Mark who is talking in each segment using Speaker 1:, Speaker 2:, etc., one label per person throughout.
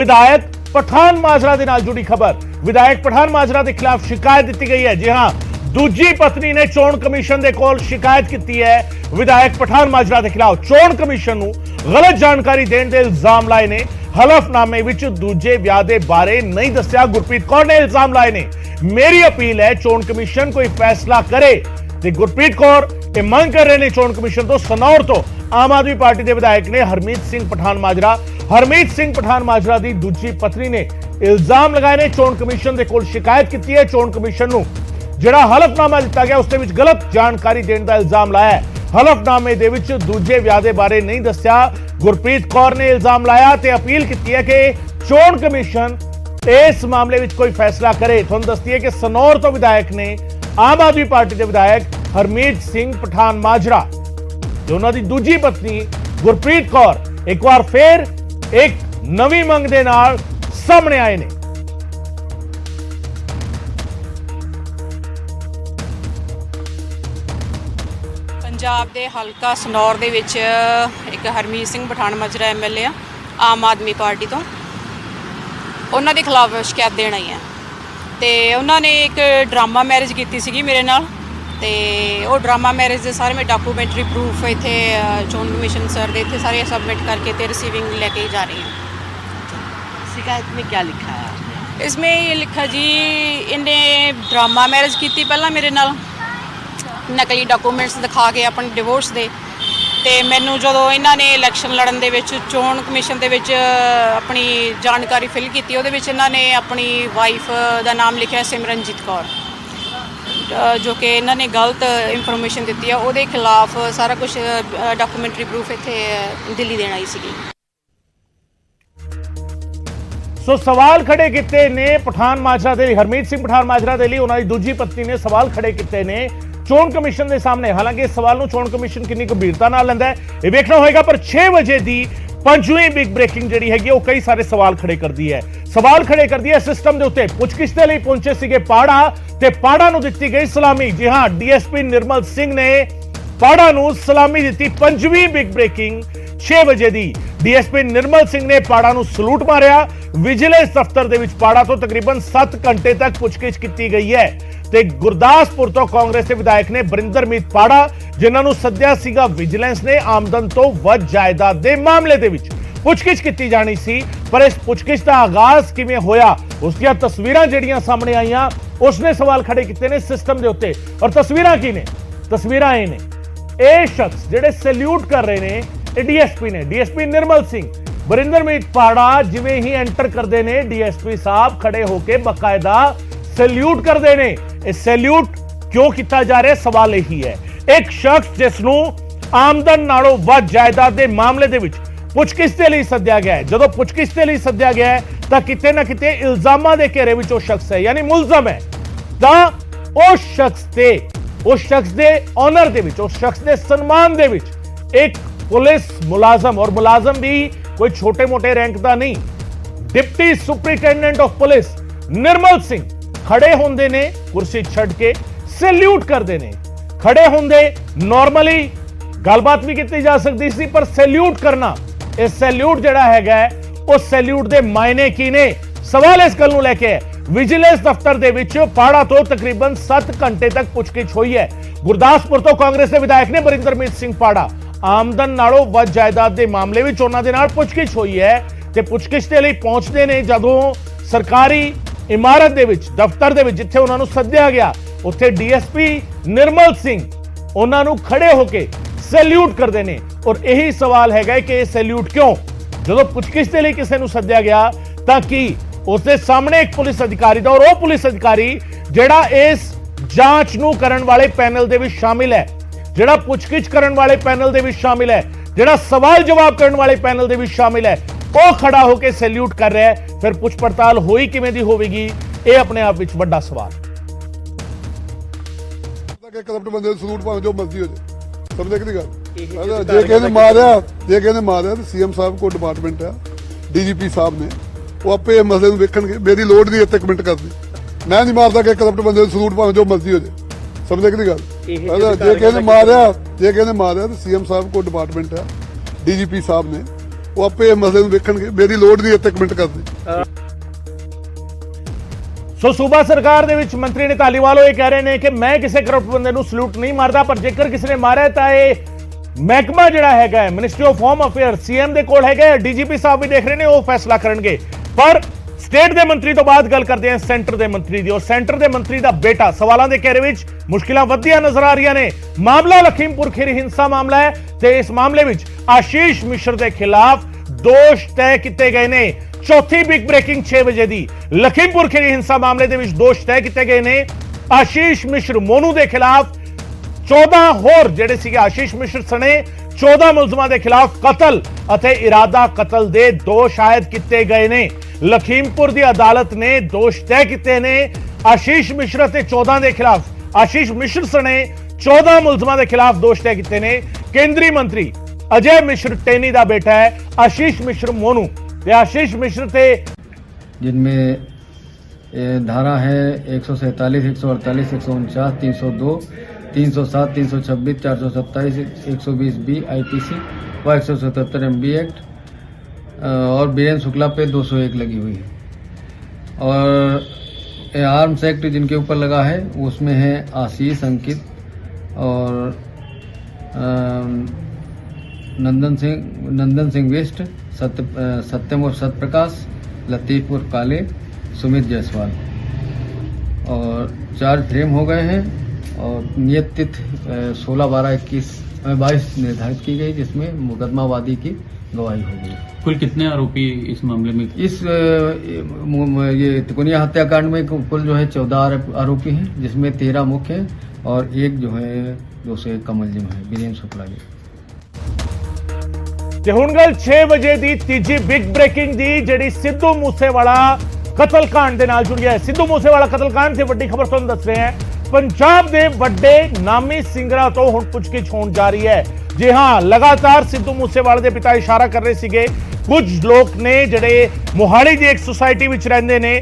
Speaker 1: विधायक पठान माजरा के नाल जुड़ी खबर। विधायक पठान माजरा के खिलाफ शिकायत दी गई है। जी हां, दूजी पत्नी ने चोण कमीशन के कोल शिकायत की है। विधायक पठान माजरा के खिलाफ चोण कमीशन नूं गलत जानकारी देने के इल्जाम लाए ने। हलफनामे विच दूजे विआह दे बारे नहीं दस्सिया गुरप्रीत कौर ने इल्जाम लाए ने। मेरी अपील है चोण कमीशन कोई फैसला करे। ते गुरप्रीत कौर ये मंग कर रहे हैं चोण कमीशन तो सनौर तो आम आदमी पार्टी के विधायक ने हरमीत सिंह पठान माजरा की दूजी पत्नी ने इल्जाम लगाए ने। चोण कमीशन के कोल शिकायत की है। चोण कमीशन नूं जिहड़ा हलफनामा दिता गया उसदे विच गलत जानकारी देने का इल्जाम लाया है। हलफनामे दे विच दूजे विआह दे बारे नहीं दस्सिया गुरप्रीत कौर ने इल्जाम लाया ते अपील की है कि चोण कमीशन इस मामले में कोई फैसला करे। तुहानूं दस्सिए कि सनौर तो विधायक ने आम आदमी पार्टी के विधायक हरमीत सिंह पठान माजरा जो उन्होंने दूजी पत्नी गुरप्रीत कौर एक बार फिर एक नवी मंग दे नाल सामने आए ने।
Speaker 2: पंजाब के हलका सनौर दे विच एक हरमीत सिंह पठान माजरा MLA आ आम आदमी पार्टी तो उन्हां दे खिलाफ शिकायत देना ही है। तो उन्होंने एक ड्रामा मैरिज की सी मेरे नाल ते वो ड्रामा मैरिज के सारे मैं डॉक्यूमेंट्री प्रूफ इत्थे चोण कमीशन सर दे इत्थे सारे सबमिट करके ते रिसीविंग लेके जा रही हूँ।
Speaker 3: शिकायत में क्या लिखा है आपने?
Speaker 2: इसमें ये लिखा जी इन्हें ड्रामा मैरिज की पहला मेरे नाल नकली डॉक्यूमेंट्स दिखा के अपने डिवोर्स दे ते मैनू जो इन्होंने इलैक्शन लड़न दे विच चोण कमीशन दे विच अपनी जानकारी फिल की इन्होंने अपनी वाइफ का नाम लिखा सिमरनजीत कौर जो कि इन्होंने गलत इंफॉर्मेशन दी है। वो खिलाफ सारा कुछ डॉक्यूमेंट्री प्रूफ इत्थे दिल्ली देना ही सी।
Speaker 1: सो सवाल खड़े किए ने पठान माजरा दे हरमीत सिंह पठान माजरा दे लिए उन्होंने दूजी पत्नी ने सवाल खड़े किए ने चोण कमीशन के सामने। हालांकि इस सवाल चोण कमीशन कितनी गंभीरता नाल लैंदा है ये देखना होगा, पर 6 बजे की 5वीं बिग ब्रेकिंग जिहड़ी हैगी वो कई सारे सवाल खड़े कर दी है। सवाल खड़े कर दिए सिस्टम के उत्ते। पुछगिछ दे लई पहुंचे सीगे पाड़ा ते पाड़ा नूं दित्ती गई सलामी। जी हां, डीएसपी निर्मल सिंह ने पाड़ा नूं सलामी दी। 5वीं बिग ब्रेकिंग 6 बजे दी डीएसपी निर्मल सिंह ने पाड़ा नूं सलूट मारिया। विजिलेंस दफ्तर दे विच पाड़ा तो तकरीबन 7 घंटे तक पुछगिछ की गई है। ते गुरदासपुर तो कांग्रेस के विधायक ने बरिंदरमीत पाड़ा जिन्हां नूं सद्दिया सीगा विजिलेंस ने आमदन तो वध जायदाद के मामले दे विच पुछगिछ की जानी सी। पर इस पुछगिछ का आगाज किवें होया उसकी तस्वीरां जिहड़ियां सामने आईयां उसने सवाल खड़े किए ने सिस्टम के उत्ते। और तस्वीरां की ने? तस्वीरां ये ने ये शख्स जिहड़े सैल्यूट कर रहे ने डीएसपी ने डीएसपी निर्मल सिंह बरिंदरमीत पाड़ा जिवें ही एंटर करते हैं डीएसपी साहब खड़े होकर बकायदा सैल्यूट करते हैं। ये सैल्यूट क्यों किया जा रहा है? सवाल यही है। एक शख्स जिसनों आमदन नालों वध जायदाद के मामले दे विच पुछगिछ दे लई सद्दिया गया है। जदों पुछगिछ दे लई सद्दिया गया है तो किते ना किते इल्जामां दे घेरे विच वो शख्स है यानी मुलजम है। तो उस शख्स दे ऑनर दे विच उस शख्स दे सन्मान दे विच एक पुलिस मुलाजम, और मुलाजम भी कोई छोटे मोटे रैंक का नहीं, deputy superintendent of police Nirmal Singh खड़े होंदे ने कुर्सी छड़ के सैल्यूट करते ने। खड़े होंदे नॉर्मली गलबात भी की जा सकती सी, पर सैल्यूट करना इस सैल्यूट जिहड़ा हैगा उस सैल्यूट दे मायने की ने। सवाल इस गल नूं लैके है विजिलेंस दफ्तर दे विच पाड़ा तो तकरीबन 7 घंटे तक पुछगिछ हुई है। गुरदासपुर तो कांग्रेस के विधायक ने बरिंदरमीत सिंह पाड़ा आमदन नालों वध जायदाद के मामले में उन्हां दे नाल पुछगिछ हुई है। ते पुछगिछ दे लई पहुंचदे ने जदों सरकारी इमारत दे विच दफ्तर दे विच जिथे उन्हां नूं सद्दिया गया उत्थे डीएसपी निर्मल सिंह उन्हां नूं खड़े होके सैल्यूट करते हैं। और यही सवाल है कि सैल्यूट क्यों? जो पुछगिछ के लिए किसी को सद्दिया गया ताकि उसके सामने एक पुलिस अधिकारी था और वह पुलिस अधिकारी जिहड़ा इस जांच नूं करन वाले पैनल दे विच शामिल है, जिहड़ा पुछगिछ करन वाले पैनल दे विच शामिल है, जिहड़ा सवाल जवाब करन वाले पैनल दे विच शामिल है, वो खड़ा होकर सैल्यूट कर रहा है। फिर पुछ पड़ताल होई किवें दी होवेगी ये अपने आप विच वड्डा सवाल।
Speaker 4: करप्ट बंदे सलूट भावें जो मर्जी हो जाए, समझे कि गल? जे किसी ने मारिया तो सीएम साहब को डिपार्टमेंट है, डीजीपी साहब ने वो आपे मसले वेखणगे। मेरी लोड़ नहीं इत्थे कमेंट करनी। मैं नहीं मारदा कि करप्ट बंदे सलूट भावें जो मर्जी हो जाए, समझे कि गल? जे किसी ने मारिया तो सीएम साहब को डिपार्टमेंट है, डीजीपी साहब ने ਉਹ ਆਪੇ ਇਹ ਮਸਲੇ ਨੂੰ ਵੇਖਣਗੇ, ਮੇਰੀ ਲੋੜ ਨਹੀਂ ਇੱਥੇ ਕਮੈਂਟ ਕਰਦੇ।
Speaker 1: ਸੋ ਸੂਬਾ ਸਰਕਾਰ ਦੇ ਵਿੱਚ ਮੰਤਰੀ ਨੇ ਧਾਲੀਵਾਲ ਇਹ ਕਹਿ ਰਹੇ ਨੇ ਕਿ ਮੈਂ ਕਿਸੇ ਕਰਪਟ ਬੰਦੇ ਨੂੰ ਸਲੂਟ ਨਹੀਂ ਮਾਰਦਾ, ਪਰ ਜੇਕਰ ਕਿਸੇ ਨੇ ਮਾਰਿਆ ਤਾਂ ਇਹ ਮਹਿਕਮਾ ਜਿਹੜਾ ਹੈਗਾ ministry of home affair CM ਦੇ ਕੋਲ ਹੈਗਾ, ਡੀਜੀਪੀ ਸਾਹਿਬ ਵੀ ਦੇਖ ਰਹੇ ਨੇ, ਉਹ ਫੈਸਲਾ ਕਰਨਗੇ। ਪਰ ਸਟੇਟ ਦੇ ਮੰਤਰੀ ਤੋਂ ਬਾਅਦ ਗੱਲ ਕਰਦੇ ਹਾਂ ਸੈਂਟਰ ਦੇ ਮੰਤਰੀ ਦੀ। ਉਹ ਸੈਂਟਰ ਦੇ ਮੰਤਰੀ ਦਾ ਬੇਟਾ ਸਵਾਲਾਂ ਦੇ ਘੇਰੇ ਵਿੱਚ, ਮੁਸ਼ਕਿਲਾਂ ਵੱਧਦੀਆਂ ਨਜ਼ਰ ਆ ਰਹੀਆਂ ਨੇ। ਮਾਮਲਾ ਲਖੀਮਪੁਰ ਖੀਰੀ ਹਿੰਸਾ ਮਾਮਲਾ ਹੈ ਤੇ ਇਸ ਮਾਮਲੇ ਵਿੱਚ ਆਸ਼ੀਸ਼ ਮਿਸ਼ਰ ਦੇ ਖਿਲਾਫ ਦੋਸ਼ ਤੈਅ ਕੀਤੇ ਗਏ ਨੇ। ਚੌਥੀ ਬਿਗ ਬ੍ਰੇਕਿੰਗ 6 ਵਜੇ ਦੀ ਲਖੀਮਪੁਰ ਖੀਰੀ ਹਿੰਸਾ ਮਾਮਲੇ ਦੇ ਵਿੱਚ ਦੋਸ਼ ਤੈਅ ਕੀਤੇ ਗਏ ਨੇ। ਆਸ਼ੀਸ਼ ਮਿਸ਼ਰ ਮੋਨੂ ਦੇ ਖਿਲਾਫ 14 ਹੋਰ ਜਿਹੜੇ ਸੀਗੇ ਆਸ਼ੀਸ਼ ਮਿਸ਼ਰ ਸਣੇ 14 ਮੁਲਜ਼ਮਾਂ ਦੇ ਖਿਲਾਫ ਕਤਲ ਅਤੇ ਇਰਾਦਾ ਕਤਲ ਦੇ ਦੋਸ਼ ਆਇਦ ਕੀਤੇ ਗਏ ਨੇ। ਲਖੀਮਪੁਰ ਦੀ ਅਦਾਲਤ ਨੇ ਦੋਸ਼ ਤੈਅ ਕੀਤੇ ਨੇ ਆਸ਼ੀਸ਼ ਮਿਸ਼ਰ ਅਤੇ 14 ਦੇ ਖਿਲਾਫ। ਆਸ਼ੀਸ਼ ਮਿਸ਼ਰ ਸਣੇ 14 ਮੁਲਜ਼ਮਾਂ ਦੇ ਖਿਲਾਫ ਦੋਸ਼ ਤੈਅ ਕੀਤੇ ਨੇ। ਕੇਂਦਰੀ ਮੰਤਰੀ ਅਜੇ ਮਿਸ਼ਰ ਟੇਨੀ ਦਾ ਬੇਟਾ ਹੈ आशीष मिश्र मोनू। आशीष मिश्र थे
Speaker 5: जिनमें धारा है 147, 148, 149, 302, 307, 326, 427, 120B IPC व 177 MB एक्ट और बीरेन्द्र शुक्ला पे 201 लगी हुई है। और आर्म्स एक्ट जिनके ऊपर लगा है उसमें है आशीष, अंकित और नंदन सिंह वेस्ट, सत्यम और सत्यप्रकाश, लतीफ और काले, सुमित जायसवाल। और चार्ज फ्रेम हो गए हैं और नियत तिथि 16/12/21 निर्धारित की गई, जिसमें मुकदमावादी की गवाही होगी।
Speaker 6: कुल कितने आरोपी इस मामले में?
Speaker 5: इस ये तिकोनिया हत्याकांड में कुल जो है 14 आरोपी हैं, जिसमें 13 मुख्य हैं और एक जो है 201 का मुलजिम है बीरेन्द्र शुक्ला जी।
Speaker 1: ਤੇ ਹੁਣ ਗੱਲ 6 ਵਜੇ ਦੀ ਤੀਜੀ ਬਿਗ ਬ੍ਰੇਕਿੰਗ ਦੀ ਜਿਹੜੀ ਸਿੱਧੂ ਮੂਸੇਵਾਲਾ ਕਤਲकांड ਦੇ ਨਾਲ ਜੁੜੀ ਹੈ। ਸਿੱਧੂ ਮੂਸੇਵਾਲਾ ਕਤਲकांड ਤੇ ਵੱਡੀ ਖਬਰ ਤੁਹਾਨੂੰ ਦੱਸ ਰਹੇ ਹਾਂ। ਪੰਜਾਬ ਦੇ ਵੱਡੇ ਨਾਮੀ ਸਿੰਗਰਾਂ ਤੋਂ ਹੁਣ ਪੁੱਛਗਿੱਛ ਹੋਣ ਜਾ ਰਹੀ ਹੈ। ਜੀ ਹਾਂ, ਲਗਾਤਾਰ ਸਿੱਧੂ ਮੂਸੇਵਾਲੇ ਦੇ ਪਿਤਾ ਇਸ਼ਾਰਾ ਕਰ ਰਹੇ ਸੀਗੇ, ਕੁਝ ਲੋਕ ਨੇ ਜਿਹੜੇ ਮੋਹਾਲੀ ਦੀ ਇੱਕ ਸੁਸਾਇਟੀ ਵਿੱਚ ਰਹਿੰਦੇ ਨੇ,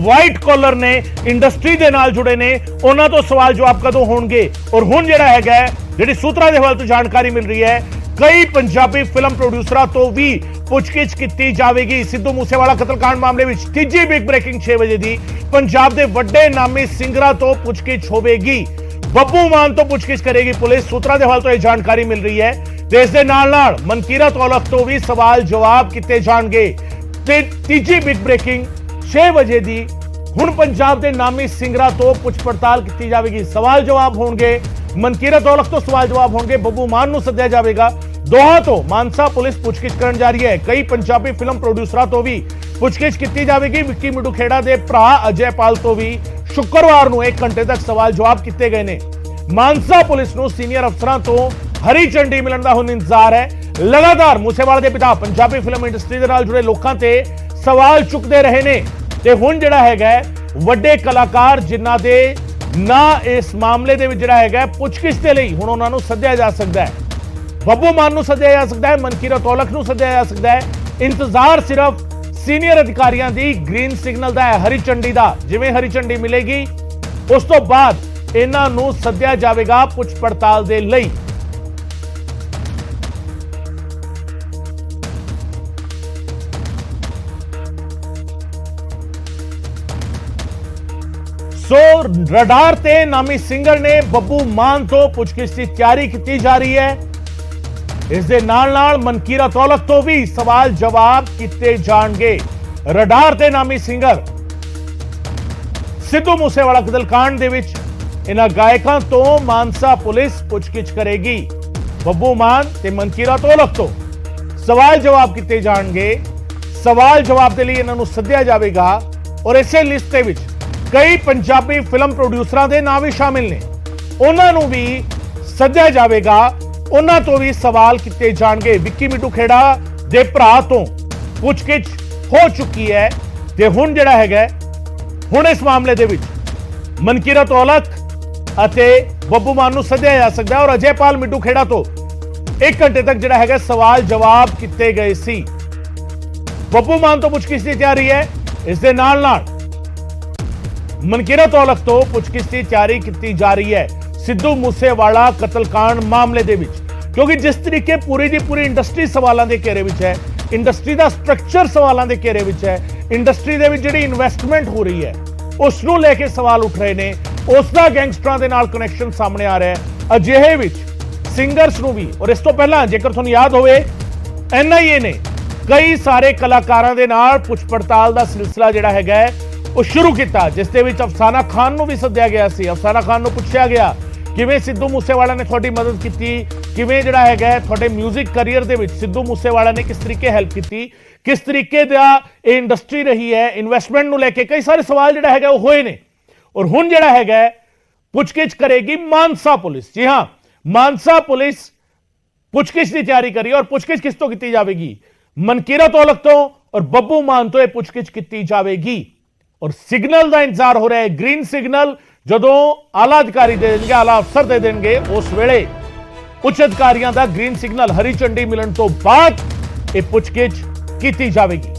Speaker 1: ਵਾਈਟ ਕਾਲਰ ਨੇ, ਇੰਡਸਟਰੀ ਦੇ ਨਾਲ ਜੁੜੇ ਨੇ, ਉਹਨਾਂ ਤੋਂ ਸਵਾਲ ਜਵਾਬ ਕਦੋਂ ਹੋਣਗੇ। ਔਰ ਹੁਣ ਜਿਹੜਾ ਹੈਗਾ ਜਿਹੜੀ ਸੂਤਰਾਂ ਦੇ ਹਵਾਲੇ ਤੋਂ ਜਾਣਕਾਰੀ ਮਿਲ ਰਹੀ ਹੈ, कई पंजाबी फिल्म प्रोड्यूसर तो भी पुछगिछ की जाएगी। सिद्धू मूसेवाला कतलकांड मामले में तीजी बिग ब्रेकिंग 6 बजे दी पंजाब के वड्डे नामी सिंगरां तो पुछगिछ होगी। बब्बू मान तो पुछगिछ करेगी पुलिस, सूत्रों के हवाले तो यह जानकारी मिल रही है। देश के नाल मनकीरत औलख तो भी सवाल जवाब किए जाएंगे। तीजी बिग ब्रेकिंग 6 बजे दी हुण पंजाब के नामी सिंगरां तो पुछ पड़ताल की जाएगी। सवाल जवाब होंगे, मनकीरत औलख तो सवाल जवाब होंगे, बब्बू मान नूं सद्दिया जाएगा। दोहा तो मानसा पुलिस पुछगिछ करन जा रही है। कई पंजाबी फिल्म प्रोड्यूसर तो भी पुछगिछ की जाएगी। विक्की मिठू खेड़ा के भरा अजय पाल तो भी शुक्रवार को 1 घंटे तक सवाल जवाब किए गए ने। मानसा पुलिस को सीनियर अफसरों तो हरी झंडी मिलने का हुण इंतजार है। लगातार मूसेवाले के पिता पंजाबी फिल्म इंडस्ट्री के नाल जुड़े लोगों से सवाल चुकते रहे ने ते हुण जिहड़ा हैगा वड्डे कलाकार जिन्हां दे ना इस मामले दे विच जिहड़ा हैगा पुछगिछ दे लई हुण उन्हां नूं सद्दिया जा सकदा है। बब्बू मान नूं सद्दिया जा सकदा है, मनकीरत औलख नूं सद्दिया जा सकदा है। इंतजार सिर्फ सीनियर अधिकारियों की ग्रीन सिग्नल का है, हरी झंडी का। जिवें हरी झंडी मिलेगी उस तो बाद इन्हां नूं सद्दिया जाएगा पुछ पड़ताल दे लई। सो रडार ते नामी सिंगर ने बब्बू मान तो पुछगिछ की तैयारी की जा रही है। इस दे नाल नाल मनकीरत औलख तो भी सवाल जवाब किए जाएंगे। रडार ते नामी सिंगर सिद्धू मूसेवाला कतलकांड दे विच इन्हां गायकां तो मानसा पुलिस पुछगिछ करेगी। बब्बू मान ते मनकीरत औलख तो सवाल जवाब किए जाएंगे। सवाल जवाब के लिए इन्हां नूं सद्दिया जाएगा और इसे लिस्ट दे विच कई पंजाबी फिल्म प्रोड्यूसर के नाम भी शामिल ने, उन्होंने भी सद्दिया जाएगा। उन्होंने तो भी सवाल किए जाएंगे। विक्की मिठू खेड़ा दे भरा तो पुछगिछ हो चुकी है ते हुण जिहड़ा हैगा हुण इस मामले दे विच मनकीरत औलख अते बब्बू मान नूं सद्दिया जा सकदा है। और अजय पाल मिठू खेड़ा तो 1 घंटे तक जिहड़ा हैगा सवाल जवाब किए गए सी। बब्बू मान तो पुछगिछ की तैयारी है। इस दे नाल नाल मनकीरत औलख तो पुछगिछ की तैयारी की जा रही है सिद्धू मूसेवाला कतलकांड मामले दे विच, क्योंकि जिस तरीके पूरी दी पूरी इंडस्ट्री सवालों के घेरे विच है, ਇੰਡਸਟਰੀ ਦਾ ਸਟਰਕਚਰ ਸਵਾਲਾਂ ਦੇ ਘੇਰੇ ਵਿੱਚ ਹੈ। ਇੰਡਸਟਰੀ ਦੇ ਵਿੱਚ ਜਿਹੜੀ ਇਨਵੈਸਟਮੈਂਟ ਹੋ ਰਹੀ ਹੈ ਉਸ ਨੂੰ ਲੈ ਕੇ ਸਵਾਲ ਉੱਠ ਰਹੇ ਨੇ, ਉਸ ਦਾ ਗੈਂਗਸਟਰਾਂ ਦੇ ਨਾਲ ਕਨੈਕਸ਼ਨ ਸਾਹਮਣੇ ਆ ਰਿਹਾ ਹੈ। ਅਜਿਹੇ ਵਿੱਚ ਸਿੰਗਰਸ ਨੂੰ ਵੀ, ਔਰ ਇਸ ਤੋਂ ਪਹਿਲਾਂ ਜੇਕਰ ਤੁਹਾਨੂੰ ਯਾਦ ਹੋਵੇ NIA ਨੇ ਕਈ ਸਾਰੇ ਕਲਾਕਾਰਾਂ ਦੇ ਨਾਲ ਪੁੱਛ ਪੜਤਾਲ ਦਾ ਸਿਲਸਿਲਾ ਜਿਹੜਾ ਹੈਗਾ ਹੈ ਉਹ ਸ਼ੁਰੂ ਕੀਤਾ, ਜਿਸ ਦੇ ਵਿੱਚ ਅਫਸਾਨਾ ਖਾਨ ਨੂੰ ਵੀ ਸੱਦਿਆ ਗਿਆ ਸੀ। ਅਫਸਾਨਾ ਖਾਨ ਨੂੰ ਪੁੱਛਿਆ ਗਿਆ ਕਿਵੇਂ ਸਿੱਧੂ ਮੂਸੇਵਾਲਾ ਨੇ ਤੁਹਾਡੀ ਮਦਦ ਕੀਤੀ, ਕਿਵੇਂ ਜਿਹੜਾ ਹੈਗਾ ਤੁਹਾਡੇ 뮤직 ਕੈਰੀਅਰ ਦੇ ਵਿੱਚ ਸਿੱਧੂ ਮੂਸੇਵਾਲਾ ਨੇ ਕਿਸ ਤਰੀਕੇ ਹੈਲਪ ਕੀਤੀ, ਕਿਸ ਤਰੀਕੇ ਦਾ ਇਹ ਇੰਡਸਟਰੀ ਰਹੀ ਹੈ। ਇਨਵੈਸਟਮੈਂਟ ਨੂੰ ਲੈ ਕੇ ਕਈ ਸਾਰੇ ਸਵਾਲ ਜਿਹੜਾ ਹੈਗਾ ਉਹ ਹੋਏ ਨੇ, ਔਰ ਹੁਣ ਜਿਹੜਾ ਹੈਗਾ ਪੁੱਛਗਿੱਛ ਕਰੇਗੀ ਮਾਨਸਾ ਪੁਲਿਸ। ਜੀ ਹਾਂ, ਮਾਨਸਾ ਪੁਲਿਸ ਪੁੱਛਗਿੱਛ ਦੀ ਤਿਆਰੀ ਕਰੀ, ਔਰ ਪੁੱਛਗਿੱਛ ਕਿਸ ਤੋਂ ਕੀਤੀ ਜਾਵੇਗੀ? ਮਨਕੀਰਤ ਔਲਖ ਤੋਂ ਔਰ ਬੱਬੂ ਮਾਨ ਤੋਂ ਇਹ ਪੁੱਛਗਿੱਛ ਕੀਤੀ ਜਾਵੇਗੀ। ਔਰ ਸਿਗਨਲ ਦਾ ਇੰਤਜ਼ਾਰ ਹੋ ਰਿਹਾ ਹੈ, ਗ੍ਰੀਨ ਸਿਗਨਲ ਜਦੋਂ ਆਲਾ ਅਧਿਕਾਰੀ ਦੇ ਦੇਣਗੇ, ਆਲਾ ਅਫਸਰ ਦੇ ਦੇਣਗੇ, ਉਸ ਵੇਲੇ ਉੱਚ ਅਧਿਕਾਰੀਆਂ ਦਾ ਗ੍ਰੀਨ ਸਿਗਨਲ ਹਰੀ ਝੰਡੀ ਮਿਲਣ ਤੋਂ ਬਾਅਦ ਇਹ ਪੁੱਛਗਿੱਛ ਕੀਤੀ ਜਾਵੇਗੀ।